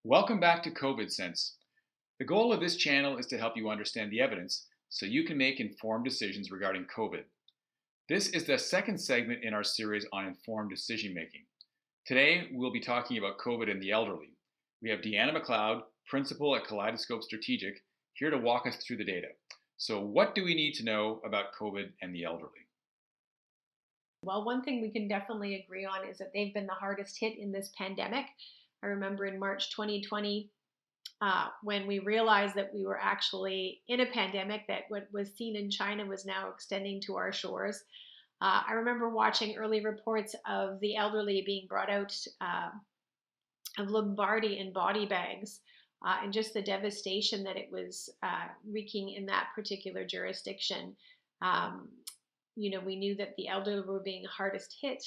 Welcome back to COVID Sense. The goal of this channel is to help you understand the evidence so you can make informed decisions regarding COVID. This is the second segment in our series on informed decision making. Today, we'll be talking about COVID in the elderly. We have Deanna McLeod, principal at Kaleidoscope Strategic, here to walk us through the data. So, what do we need to know about COVID and the elderly? Well, one thing we can definitely agree on is that they've been the hardest hit in this pandemic. I remember in March 2020, when we realized that we were actually in a pandemic, that what was seen in China was now extending to our shores. I remember watching early reports of the elderly being brought out of Lombardy in body bags, and just the devastation that it was wreaking in that particular jurisdiction. Um, we knew that the elderly were being hardest hit,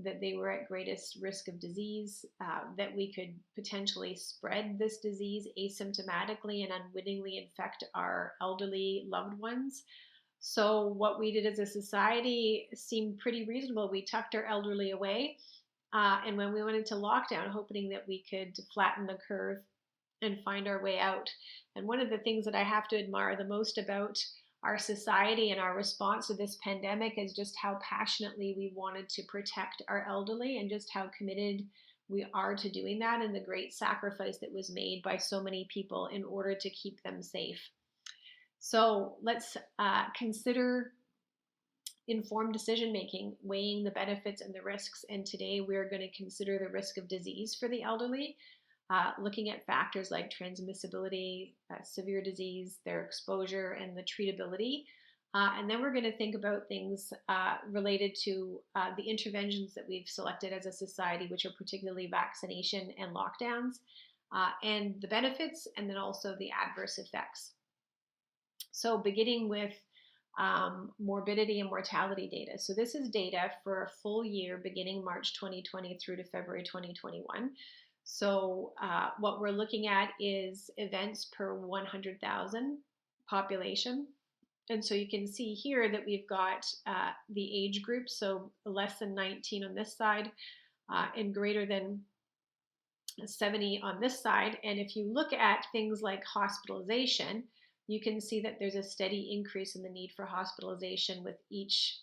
that they were at greatest risk of disease, that we could potentially spread this disease asymptomatically and unwittingly infect our elderly loved ones. So, what we did as a society seemed pretty reasonable. We tucked our elderly away, and when we went into lockdown, hoping that we could flatten the curve and find our way out. And one of the things that I have to admire the most about our society and our response to this pandemic is just how passionately we wanted to protect our elderly and just how committed we are to doing that, and the great sacrifice that was made by so many people in order to keep them safe. So let's consider informed decision making, weighing the benefits and the risks. And today we're going to consider the risk of disease for the elderly, looking at factors like transmissibility, severe disease, their exposure, and the treatability. And then we're going to think about things related to the interventions that we've selected as a society, which are particularly vaccination and lockdowns, and the benefits, and then also the adverse effects. So beginning with morbidity and mortality data. So this is data for a full year beginning March 2020 through to February 2021. So what we're looking at is events per 100,000 population. And so you can see here that we've got the age group, so less than 19 on this side and greater than 70 on this side. And if you look at things like hospitalization, you can see that there's a steady increase in the need for hospitalization with each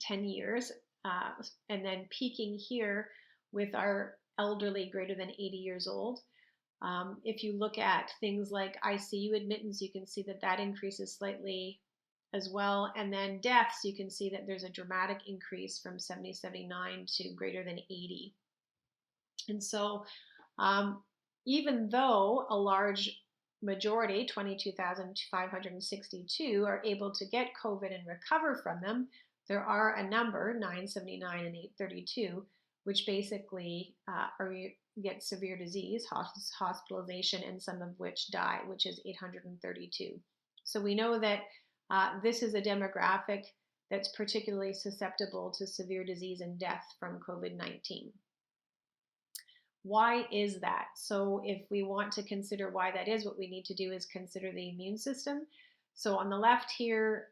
10 years, and then peaking here with our elderly greater than 80 years old. If you look at things like ICU admittance, you can see that that increases slightly as well. And then deaths, you can see that there's a dramatic increase from 70, 79 to greater than 80. And so even though a large majority, 22,562, are able to get COVID and recover from them, there are a number, 979 and 832, which basically get severe disease, hospitalization, and some of which die, which is 832. So we know that this is a demographic that's particularly susceptible to severe disease and death from COVID-19. Why is that? So if we want to consider why that is, what we need to do is consider the immune system. So on the left here,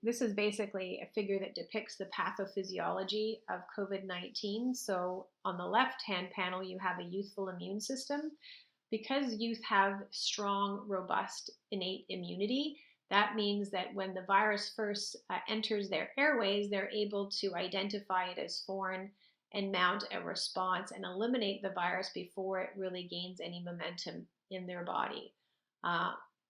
this is basically a figure that depicts the pathophysiology of COVID-19. So on the left-hand panel, you have a youthful immune system. Because youth have strong, robust, innate immunity, that means that when the virus first enters their airways, they're able to identify it as foreign and mount a response and eliminate the virus before it really gains any momentum in their body.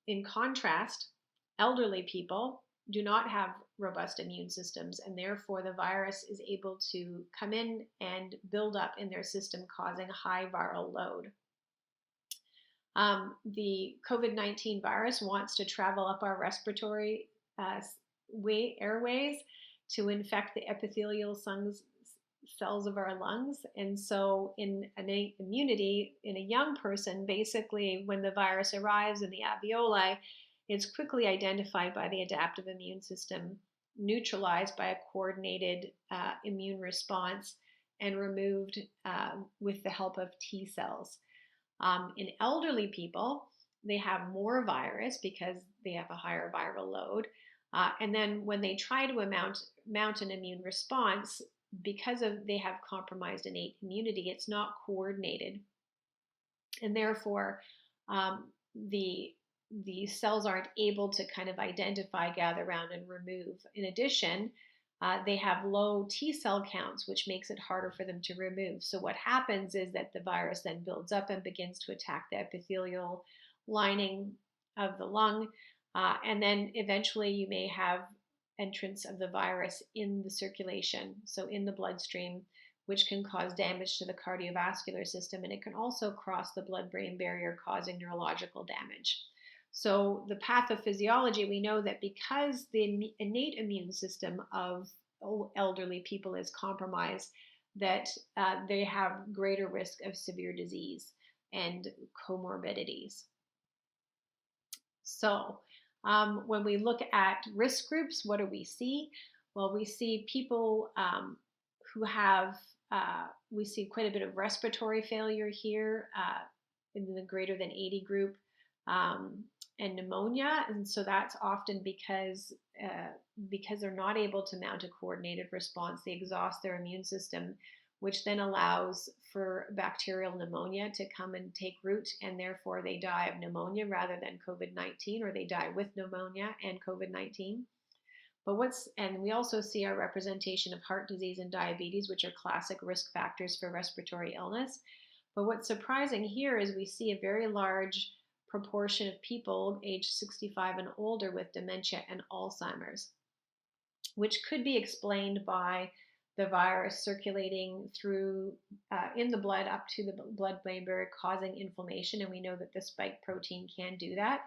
In contrast, elderly people do not have robust immune systems, and therefore the virus is able to come in and build up in their system, causing high viral load. The COVID-19 virus wants to travel up our respiratory airways to infect the epithelial cells of our lungs. And so in innate immunity in a young person, basically when the virus arrives in the alveoli, it's quickly identified by the adaptive immune system, neutralized by a coordinated immune response, and removed with the help of T cells. In elderly people, they have more virus because they have a higher viral load. And then when they try to mount an immune response, because they have compromised innate immunity, it's not coordinated and therefore the cells aren't able to kind of identify, gather around, and remove. In addition, they have low T cell counts, which makes it harder for them to remove. So what happens is that the virus then builds up and begins to attack the epithelial lining of the lung, and then eventually you may have entrance of the virus in the circulation, so in the bloodstream, which can cause damage to the cardiovascular system, and it can also cross the blood-brain barrier, causing neurological damage. So the pathophysiology, we know that because the innate immune system of elderly people is compromised, that they have greater risk of severe disease and comorbidities. So when we look at risk groups, what do we see? Well, we see people who have, we see quite a bit of respiratory failure here in the greater than 80 group, and pneumonia. And so that's often because they're not able to mount a coordinated response. They exhaust their immune system, which then allows for bacterial pneumonia to come and take root, and therefore they die of pneumonia rather than COVID-19, or they die with pneumonia and COVID-19. And we also see our representation of heart disease and diabetes, which are classic risk factors for respiratory illness. But what's surprising here is we see a very large proportion of people aged 65 and older with dementia and Alzheimer's, which could be explained by the virus circulating through in the blood up to the blood-brain barrier, causing inflammation, and we know that the spike protein can do that.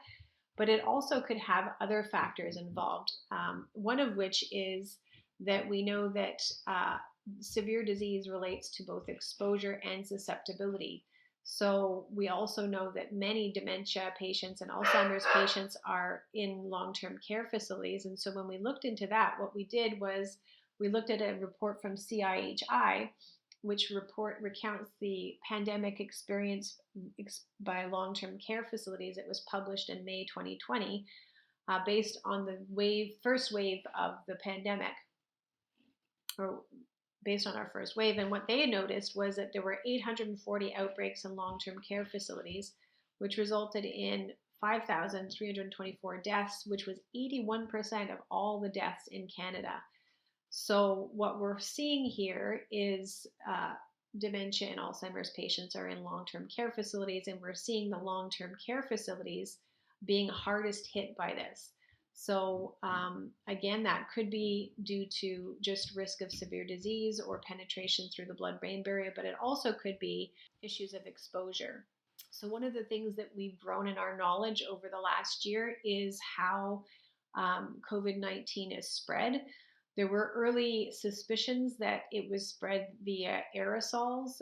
But it also could have other factors involved, one of which is that we know that severe disease relates to both exposure and susceptibility. So we also know that many dementia patients and Alzheimer's patients are in long-term care facilities. And so when we looked into that, what we did was we looked at a report from CIHI, which recounts the pandemic experience by long-term care facilities. It was published in May 2020, based on the first wave of the pandemic, or based on our first wave. And what they noticed was that there were 840 outbreaks in long-term care facilities, which resulted in 5,324 deaths, which was 81% of all the deaths in Canada. So what we're seeing here is dementia and Alzheimer's patients are in long-term care facilities, and we're seeing the long-term care facilities being hardest hit by this. So again, that could be due to just risk of severe disease or penetration through the blood-brain barrier, but it also could be issues of exposure. So one of the things that we've grown in our knowledge over the last year is how COVID-19 is spread. There were early suspicions that it was spread via aerosols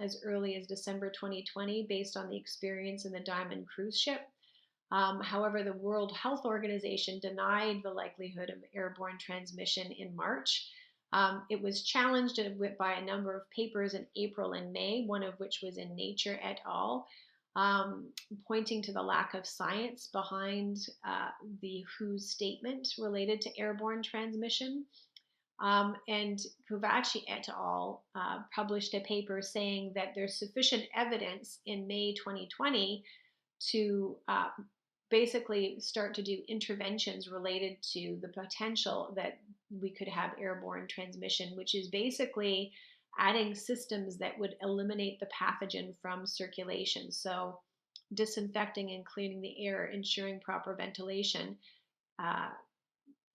as early as December 2020, based on the experience in the Diamond cruise ship. However, the World Health Organization denied the likelihood of airborne transmission in March. It was challenged by a number of papers in April and May, one of which was in Nature et al., pointing to the lack of science behind the WHO's statement related to airborne transmission. And Puvaci et al. Published a paper saying that there's sufficient evidence in May 2020 to basically start to do interventions related to the potential that we could have airborne transmission, which is basically adding systems that would eliminate the pathogen from circulation. So disinfecting and cleaning the air, ensuring proper ventilation,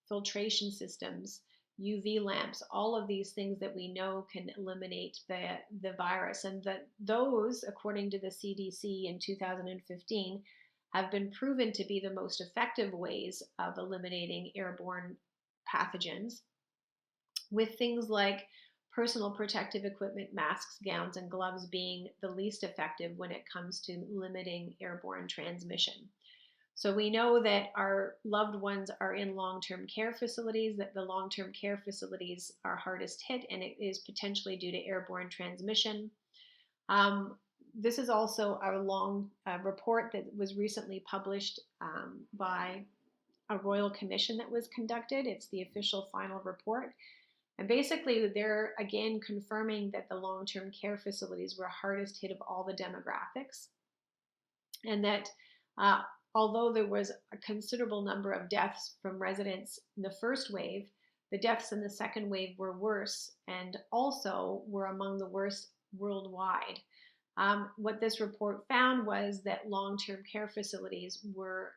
filtration systems, UV lamps, all of these things that we know can eliminate the virus. And that those, according to the CDC in 2015, have been proven to be the most effective ways of eliminating airborne pathogens, with things like personal protective equipment, masks, gowns, and gloves being the least effective when it comes to limiting airborne transmission. So we know that our loved ones are in long-term care facilities, that the long-term care facilities are hardest hit, and it is potentially due to airborne transmission. This is also a long report that was recently published by a royal commission that was conducted. It's the official final report. And basically, they're again confirming that the long-term care facilities were hardest hit of all the demographics. and that uh, although there was a considerable number of deaths from residents in the first wave, the deaths in the second wave were worse and also were among the worst worldwide. What this report found was that long-term care facilities were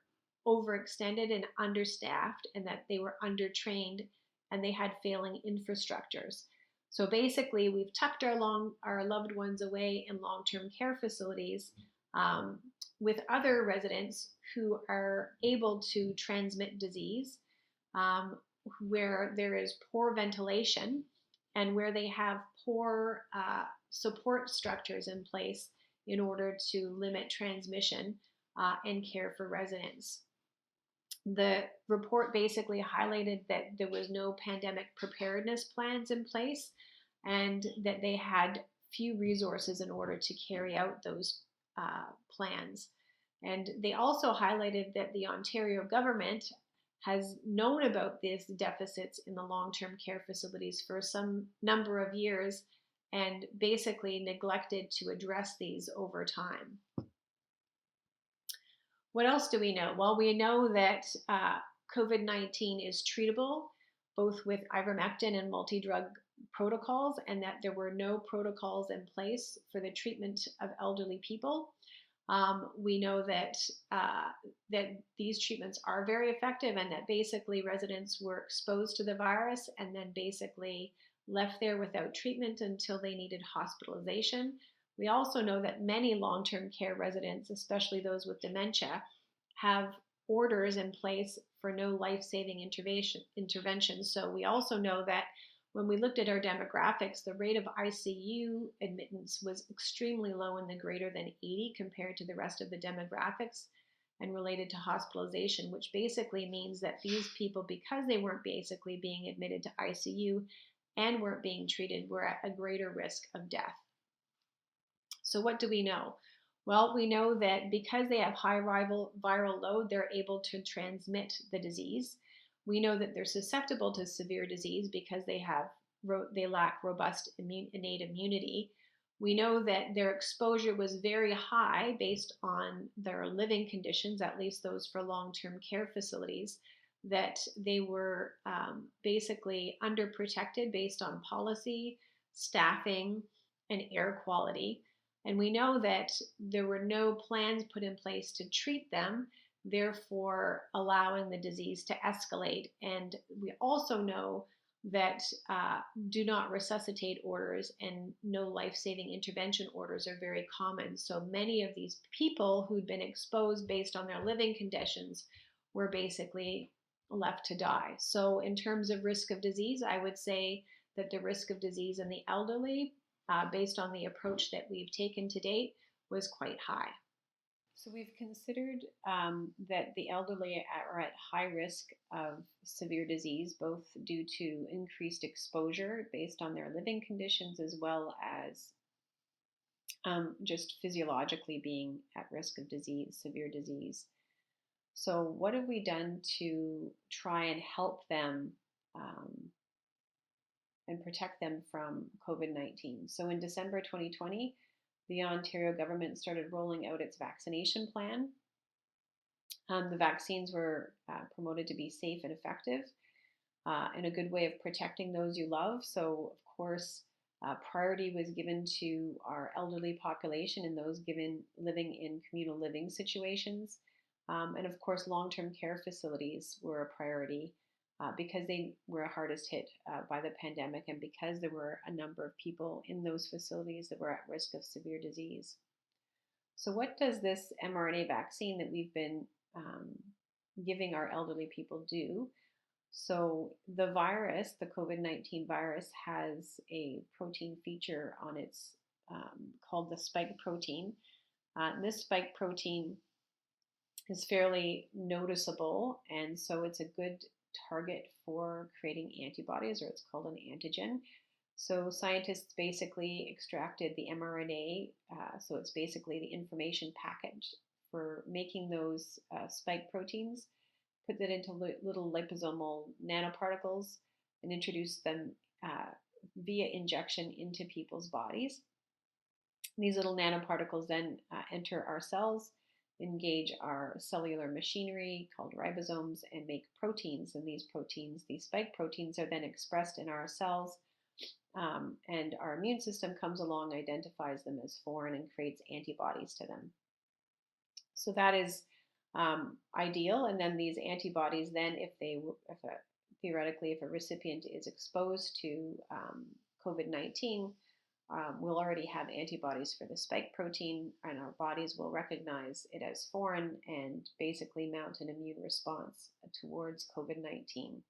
overextended and understaffed, and that they were undertrained and they had failing infrastructures. So basically, we've tucked our loved ones away in long-term care facilities um, with other residents who are able to transmit disease, um, where there is poor ventilation and where they have poor support structures in place in order to limit transmission and care for residents. The report basically highlighted that there was no pandemic preparedness plans in place and that they had few resources in order to carry out those plans. And they also highlighted that the Ontario government has known about these deficits in the long-term care facilities for some number of years and basically neglected to address these over time. What else do we know? Well, we know that COVID-19 is treatable both with ivermectin and multi-drug protocols, and that there were no protocols in place for the treatment of elderly people. We know that these treatments are very effective, and that basically residents were exposed to the virus and then basically left there without treatment until they needed hospitalization. We also know that many long-term care residents, especially those with dementia, have orders in place for no life-saving interventions. So we also know that when we looked at our demographics, the rate of ICU admittance was extremely low in the greater than 80 compared to the rest of the demographics and related to hospitalization, which basically means that these people, because they weren't basically being admitted to ICU and weren't being treated, were at a greater risk of death. So what do we know? Well, we know that because they have high viral load, they're able to transmit the disease. We know that they're susceptible to severe disease because they lack robust innate immunity. We know that their exposure was very high based on their living conditions, at least those for long-term care facilities, that they were basically underprotected based on policy, staffing, and air quality. And we know that there were no plans put in place to treat them, therefore allowing the disease to escalate. And we also know that do not resuscitate orders and no life-saving intervention orders are very common. So many of these people who'd been exposed based on their living conditions were basically left to die. So in terms of risk of disease, I would say that the risk of disease in the elderly, based on the approach that we've taken to date, was quite high. So we've considered that the elderly are at high risk of severe disease, both due to increased exposure based on their living conditions, as well as just physiologically being at risk of disease, severe disease. So what have we done to try and help them and protect them from COVID-19? So in December 2020, the Ontario government started rolling out its vaccination plan. The vaccines were promoted to be safe and effective and a good way of protecting those you love. So, of course, priority was given to our elderly population and those living in communal living situations. And of course, long-term care facilities were a priority because they were hardest hit by the pandemic and because there were a number of people in those facilities that were at risk of severe disease. So what does this mRNA vaccine that we've been giving our elderly people do? So the virus, the COVID-19 virus, has a protein feature on its called the spike protein. This spike protein is fairly noticeable, and so it's a good target for creating antibodies, or it's called an antigen. So scientists basically extracted the mRNA, so it's basically the information package for making those spike proteins, put that into little liposomal nanoparticles, and introduced them via injection into people's bodies. These little nanoparticles then enter our cells. engage our cellular machinery called ribosomes and make proteins. And these proteins, these spike proteins, are then expressed in our cells. And our immune system comes along, identifies them as foreign, and creates antibodies to them. So that is ideal. And then these antibodies, then theoretically, if a recipient is exposed to COVID-19, we'll already have antibodies for the spike protein, and our bodies will recognize it as foreign and basically mount an immune response towards COVID-19.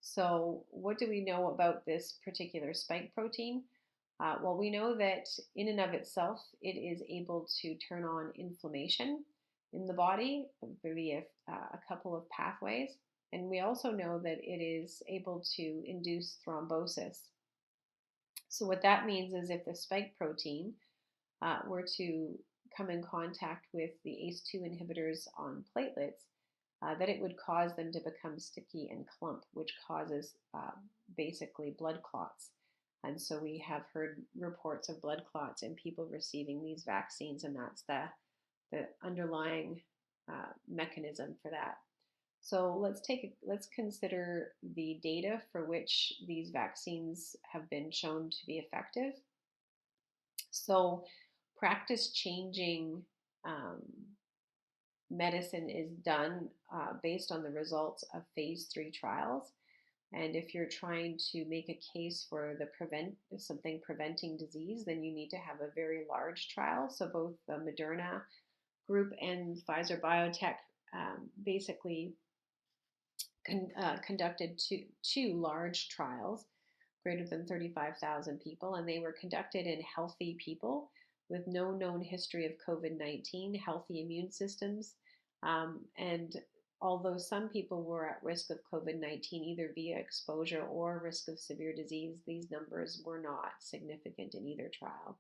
So what do we know about this particular spike protein? Well, we know that in and of itself, it is able to turn on inflammation in the body via a couple of pathways. And we also know that it is able to induce thrombosis. So what that means is if the spike protein were to come in contact with the ACE2 inhibitors on platelets, that it would cause them to become sticky and clump, which causes basically blood clots. And so we have heard reports of blood clots in people receiving these vaccines, and that's the underlying mechanism for that. So let's consider the data for which these vaccines have been shown to be effective. So practice-changing medicine is done based on the results of phase 3 trials. And if you're trying to make a case for something preventing disease, then you need to have a very large trial. So both the Moderna group and Pfizer Biotech basically conducted two large trials, greater than 35,000 people, and they were conducted in healthy people with no known history of COVID-19, healthy immune systems, and although some people were at risk of COVID-19 either via exposure or risk of severe disease, these numbers were not significant in either trial.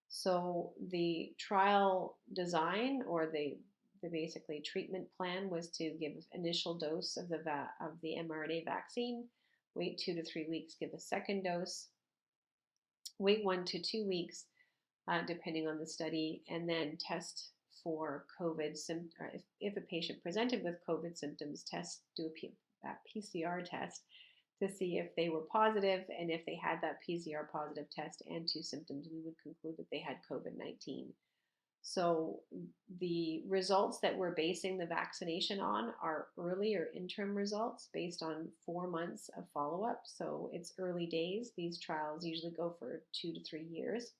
So the trial design, or the basically treatment plan, was to give initial dose of the mRNA vaccine, wait 2 to 3 weeks, give a second dose, wait 1 to 2 weeks, depending on the study, and then test for COVID symptoms. If a patient presented with COVID symptoms, do a PCR test to see if they were positive, and if they had that PCR positive test and 2 symptoms, we would conclude that they had COVID-19. So the results that we're basing the vaccination on are early or interim results based on 4 months of follow-up. So it's early days. These trials usually go for 2 to 3 years.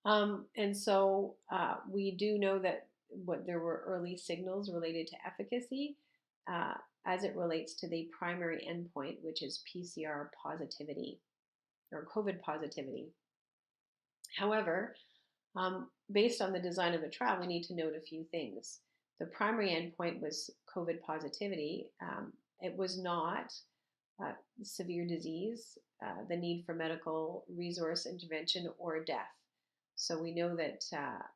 And so we do know that there were early signals related to efficacy as it relates to the primary endpoint, which is PCR positivity or COVID positivity. However, based on the design of the trial, we need to note a few things. The primary endpoint was COVID positivity. It was not severe disease, the need for medical resource intervention, or death. So we know that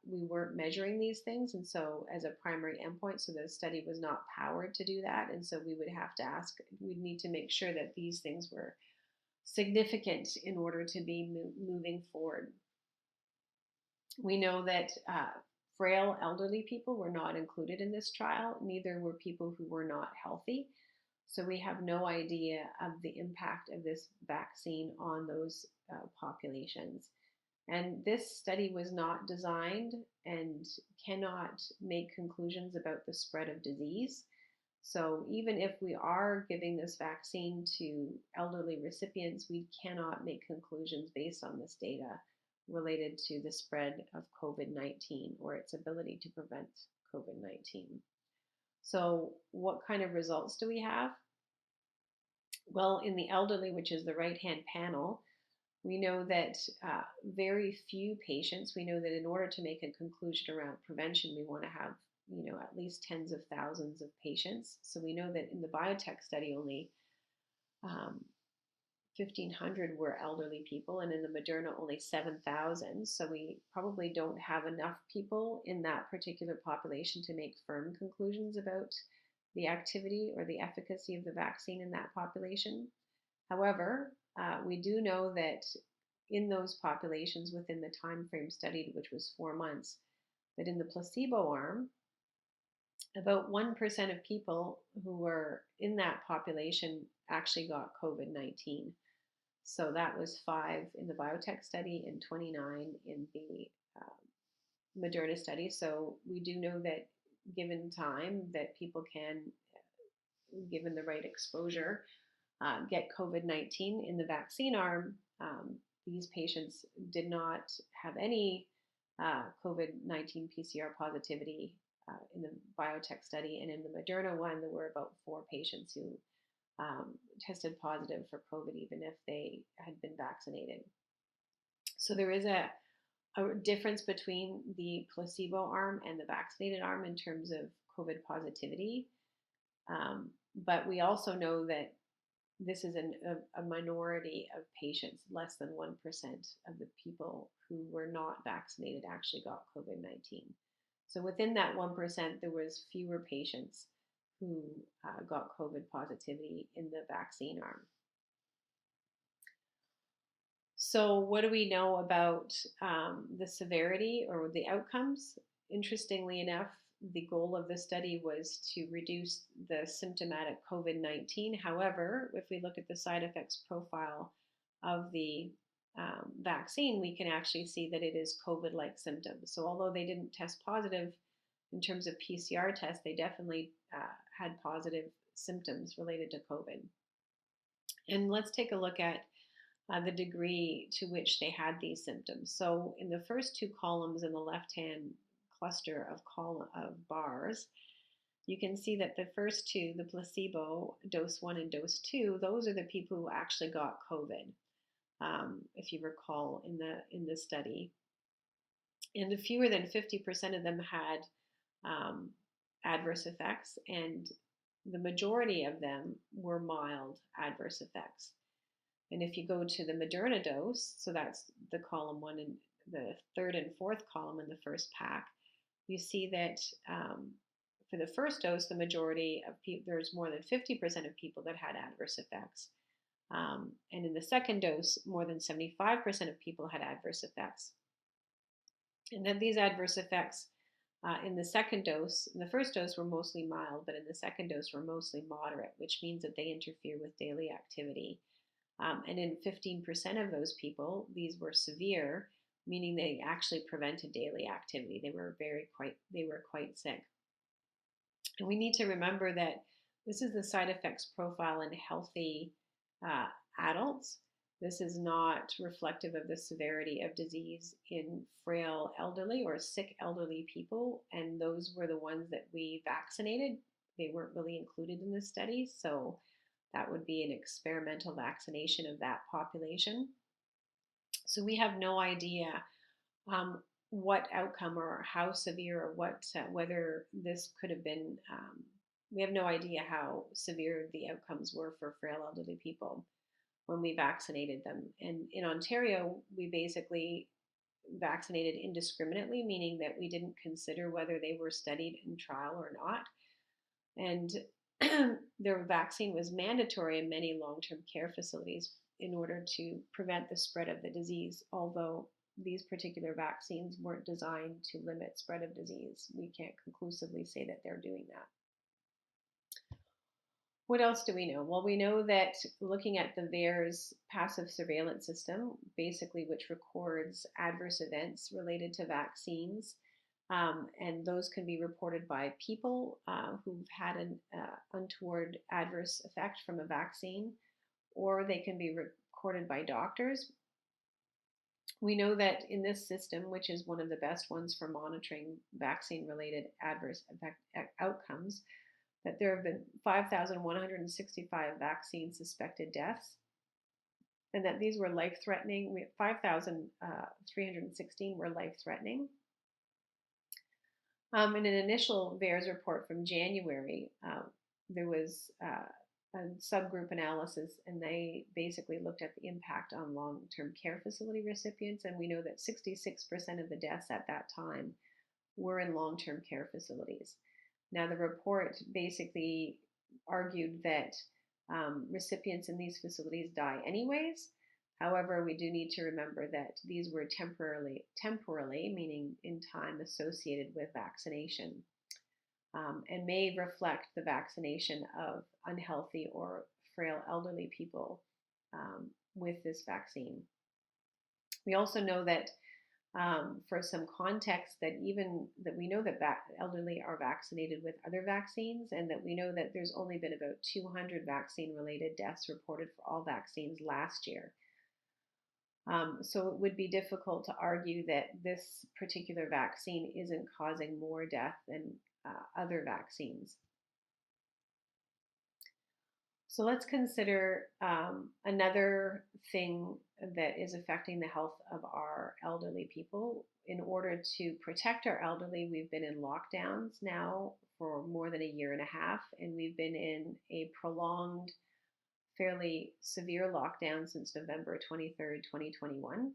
we weren't measuring these things, and so as a primary endpoint, so the study was not powered to do that, and so we would have to we'd need to make sure that these things were significant in order to be moving forward. We know that frail elderly people were not included in this trial, neither were people who were not healthy. So we have no idea of the impact of this vaccine on those populations. And this study was not designed and cannot make conclusions about the spread of disease. So even if we are giving this vaccine to elderly recipients, we cannot make conclusions based on this data related to the spread of COVID-19 or its ability to prevent COVID-19. So what kind of results do we have? Well, in the elderly, which is the right-hand panel, we know that very few patients, we know that in order to make a conclusion around prevention, we want to have, at least tens of thousands of patients. So we know that in the biotech study, only 1,500 were elderly people, and in the Moderna, only 7,000. So we probably don't have enough people in that particular population to make firm conclusions about the activity or the efficacy of the vaccine in that population. However, we do know that in those populations within the time frame studied, which was 4 months, that in the placebo arm, about 1% of people who were in that population actually got COVID-19. So that was 5 in the biotech study and 29 in the Moderna study. So we do know that given time that people can, given the right exposure, get COVID-19. In the vaccine arm. These patients did not have any COVID-19 PCR positivity in the biotech study. And in the Moderna one, there were about 4 patients who tested positive for COVID, even if they had been vaccinated. So there is a difference between the placebo arm and the vaccinated arm in terms of COVID positivity. But we also know that this is a minority of patients. Less than 1% of the people who were not vaccinated actually got COVID-19. So within that 1%, there was fewer patients who got COVID positivity in the vaccine arm. So what do we know about the severity or the outcomes? Interestingly enough, the goal of the study was to reduce the symptomatic COVID-19. However, if we look at the side effects profile of the vaccine, we can actually see that it is COVID-like symptoms. So although they didn't test positive in terms of PCR tests, they definitely had positive symptoms related to COVID. And let's take a look at the degree to which they had these symptoms. So in the first 2 columns in the left-hand cluster of bars, you can see that the first 2, the placebo, dose 1 and dose 2, those are the people who actually got COVID, if you recall in the study. And fewer than 50% of them had adverse effects, and the majority of them were mild adverse effects. And if you go to the Moderna dose, so that's the column 1 and the 3rd and 4th column in the first pack, you see that for the first dose, the majority of people, there's more than 50% of people that had adverse effects. And in the second dose, more than 75% of people had adverse effects. And then these adverse effects in the second dose, in the first dose were mostly mild, but in the second dose were mostly moderate, which means that they interfere with daily activity. And in 15% of those people, these were severe, meaning they actually prevented daily activity. They were quite sick. And we need to remember that this is the side effects profile in healthy adults. This is not reflective of the severity of disease in frail elderly or sick elderly people, and those were the ones that we vaccinated. They weren't really included in this study, so that would be an experimental vaccination of that population. So we have no idea what outcome or how severe or whether this could have been, we have no idea how severe the outcomes were for frail elderly people when we vaccinated them. And in Ontario, we basically vaccinated indiscriminately, meaning that we didn't consider whether they were studied in trial or not. And their vaccine was mandatory in many long-term care facilities in order to prevent the spread of the disease, although these particular vaccines weren't designed to limit spread of disease. We can't conclusively say that they're doing that. What else do we know? Well, we know that looking at the VAERS passive surveillance system, basically which records adverse events related to vaccines, and those can be reported by people who've had an untoward adverse effect from a vaccine, or they can be recorded by doctors. We know that in this system, which is one of the best ones for monitoring vaccine-related adverse outcomes, that there have been 5,165 vaccine suspected deaths, and that these were life-threatening. 5,316 were life-threatening. In an initial VAERS report from January, there was a subgroup analysis, and they basically looked at the impact on long-term care facility recipients, and we know that 66% of the deaths at that time were in long-term care facilities. Now, the report basically argued that recipients in these facilities die anyways. However, we do need to remember that these were temporarily, meaning in time, associated with vaccination, and may reflect the vaccination of unhealthy or frail elderly people with this vaccine. We also know that, for some context, that we know that elderly are vaccinated with other vaccines, and that we know that there's only been about 200 vaccine-related deaths reported for all vaccines last year. So it would be difficult to argue that this particular vaccine isn't causing more death than other vaccines. So let's consider another thing that is affecting the health of our elderly people. In order to protect our elderly, we've been in lockdowns now for more than a year and a half, and we've been in a prolonged, fairly severe lockdown since November 23rd, 2021.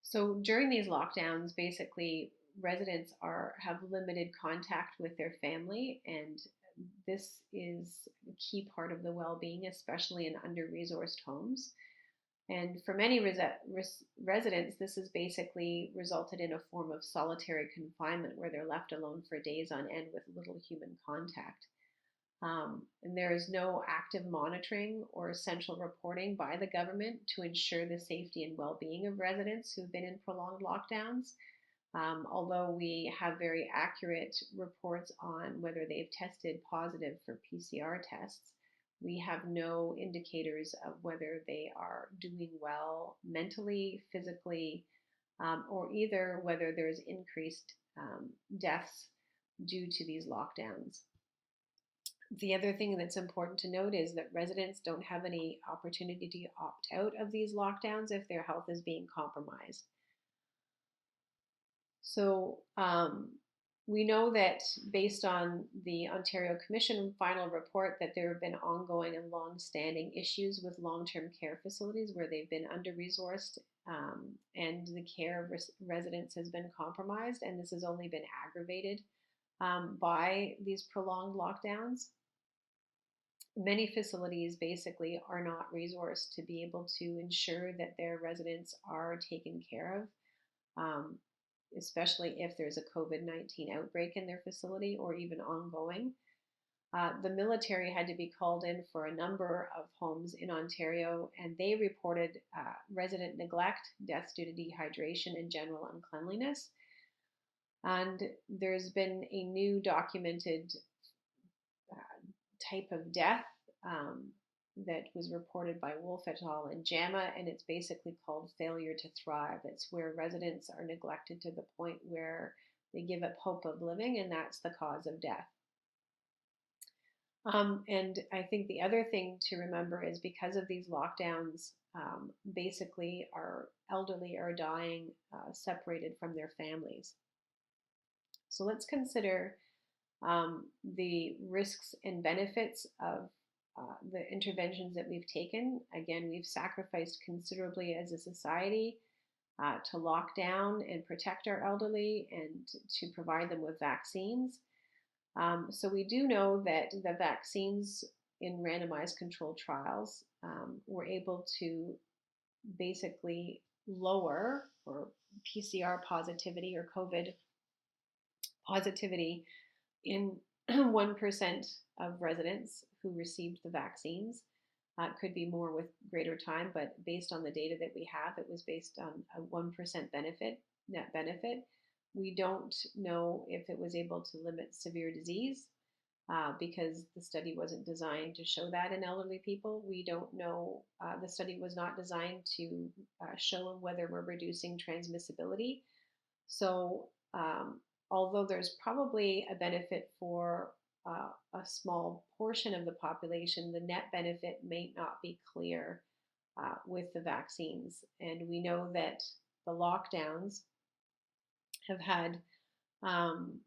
So during these lockdowns, basically, residents have limited contact with their family, and this is a key part of the well-being, especially in under-resourced homes. And for many residents, this has basically resulted in a form of solitary confinement where they're left alone for days on end with little human contact. And there is no active monitoring or central reporting by the government to ensure the safety and well-being of residents who've been in prolonged lockdowns. Although we have very accurate reports on whether they've tested positive for PCR tests, we have no indicators of whether they are doing well mentally, physically, or either whether there's increased deaths due to these lockdowns. The other thing that's important to note is that residents don't have any opportunity to opt out of these lockdowns if their health is being compromised. So we know that based on the Ontario Commission final report that there have been ongoing and long-standing issues with long-term care facilities where they've been under-resourced, and the care of residents has been compromised, and this has only been aggravated by these prolonged lockdowns. Many facilities basically are not resourced to be able to ensure that their residents are taken care of, especially if there's a COVID-19 outbreak in their facility or even ongoing. The military had to be called in for a number of homes in Ontario, and they reported resident neglect, deaths due to dehydration, and general uncleanliness. And there's been a new documented type of death that was reported by Wolf et al. In JAMA, and it's basically called failure to thrive. It's where residents are neglected to the point where they give up hope of living, and that's the cause of death. And I think the other thing to remember is because of these lockdowns, basically our elderly are dying separated from their families. So let's consider the risks and benefits of the interventions that we've taken. Again, we've sacrificed considerably as a society to lock down and protect our elderly and to provide them with vaccines. So we do know that the vaccines in randomized controlled trials were able to basically lower or PCR positivity or COVID positivity in 1% of residents who received the vaccines. Could be more with greater time, but based on the data that we have, it was based on a 1% net benefit. We don't know if it was able to limit severe disease because the study wasn't designed to show that in elderly people. We don't know, the study was not designed to show whether we're reducing transmissibility. So although there's probably a benefit for a small portion of the population, the net benefit may not be clear with the vaccines. And we know that the lockdowns have had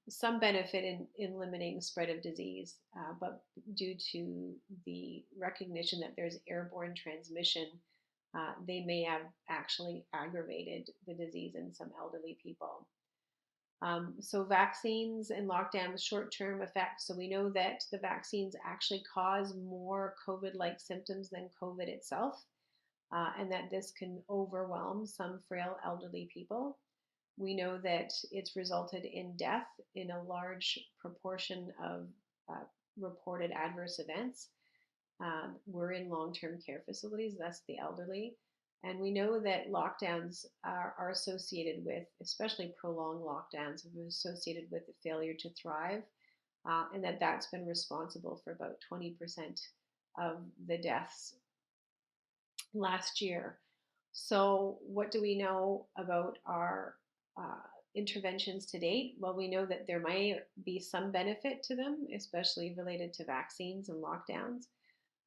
some benefit in limiting spread of disease, but due to the recognition that there's airborne transmission, they may have actually aggravated the disease in some elderly people. So vaccines and lockdowns, short-term effects. So we know that the vaccines actually cause more COVID-like symptoms than COVID itself, and that this can overwhelm some frail elderly people. We know that it's resulted in death in a large proportion of reported adverse events. We're in long-term care facilities, that's the elderly. And we know that lockdowns are associated with, especially prolonged lockdowns, are associated with the failure to thrive, and that's been responsible for about 20% of the deaths last year. So, what do we know about our interventions to date? Well, we know that there may be some benefit to them, especially related to vaccines and lockdowns.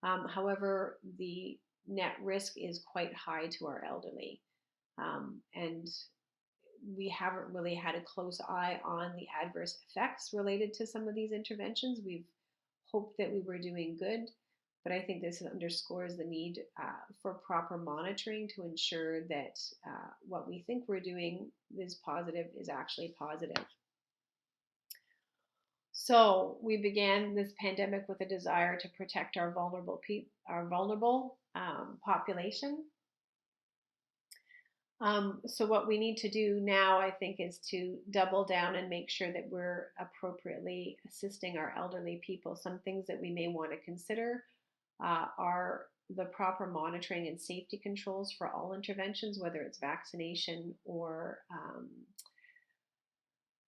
However, the net risk is quite high to our elderly. And we haven't really had a close eye on the adverse effects related to some of these interventions. We've hoped that we were doing good, but I think this underscores the need for proper monitoring to ensure that what we think we're doing is positive is actually positive. So we began this pandemic with a desire to protect our vulnerable population. So what we need to do now, I think, is to double down and make sure that we're appropriately assisting our elderly people. Some things that we may want to consider are the proper monitoring and safety controls for all interventions, whether it's vaccination or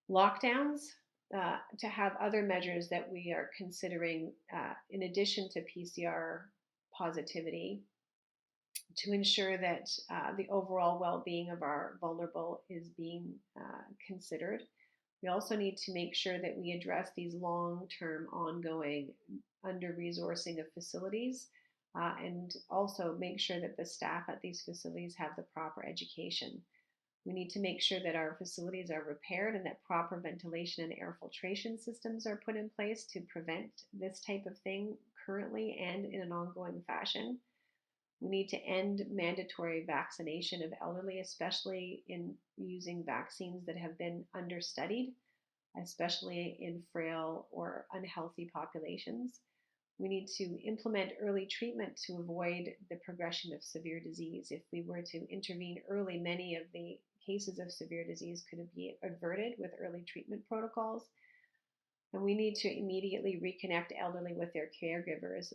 lockdowns. To have other measures that we are considering in addition to PCR positivity to ensure that the overall well-being of our vulnerable is being considered. We also need to make sure that we address these long-term ongoing under-resourcing of facilities and also make sure that the staff at these facilities have the proper education. We need to make sure that our facilities are repaired and that proper ventilation and air filtration systems are put in place to prevent this type of thing currently and in an ongoing fashion. We need to end mandatory vaccination of elderly, especially in using vaccines that have been understudied, especially in frail or unhealthy populations. We need to implement early treatment to avoid the progression of severe disease. If we were to intervene early, many of the cases of severe disease could be averted with early treatment protocols. And we need to immediately reconnect elderly with their caregivers,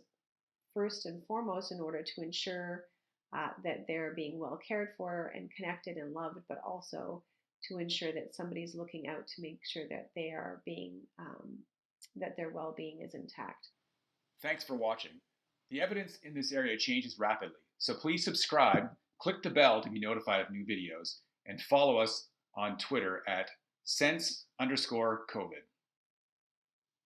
first and foremost, in order to ensure that they're being well cared for and connected and loved, but also to ensure that somebody's looking out to make sure that they are being, that their well-being is intact. Thanks for watching. The evidence in this area changes rapidly, so please subscribe, click the bell to be notified of new videos, and follow us on Twitter at sense_COVID.